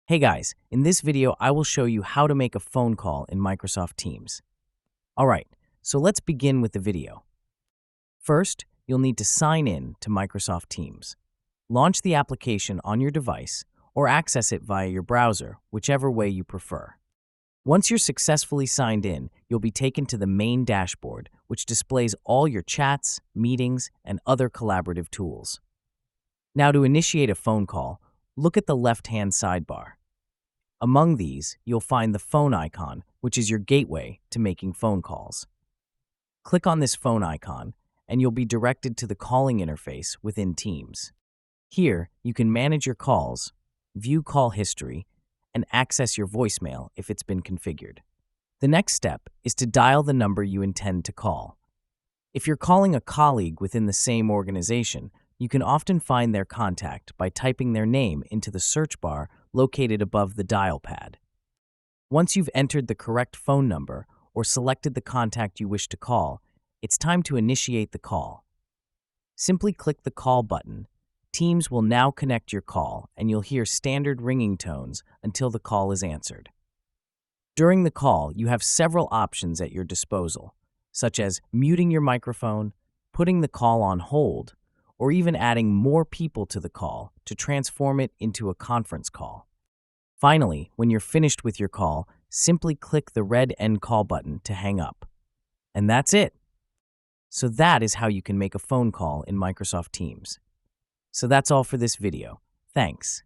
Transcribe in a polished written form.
Hey guys, in this video I will show you how to make a phone call in Microsoft Teams. Alright, so let's begin with the video. First, you'll need to sign in to Microsoft Teams. Launch the application on your device or access it via your browser, whichever way you prefer. Once you're successfully signed in, you'll be taken to the main dashboard, which displays all your chats, meetings, and other collaborative tools. Now to initiate a phone call, look at the left-hand sidebar. Among these, you'll find the phone icon, which is your gateway to making phone calls. Click on this phone icon, and you'll be directed to the calling interface within Teams. Here, you can manage your calls, view call history, and access your voicemail if it's been configured. The next step is to dial the number you intend to call. If you're calling a colleague within the same organization, you can often find their contact by typing their name into the search bar located above the dial pad. Once you've entered the correct phone number or selected the contact you wish to call, it's time to initiate the call. Simply click the call button. Teams will now connect your call, and you'll hear standard ringing tones until the call is answered. During the call, you have several options at your disposal, such as muting your microphone, putting the call on hold, or even adding more people to the call to transform it into a conference call. Finally, when you're finished with your call, simply click the red End Call button to hang up. And that's it. So that is how you can make a phone call in Microsoft Teams. So that's all for this video. Thanks.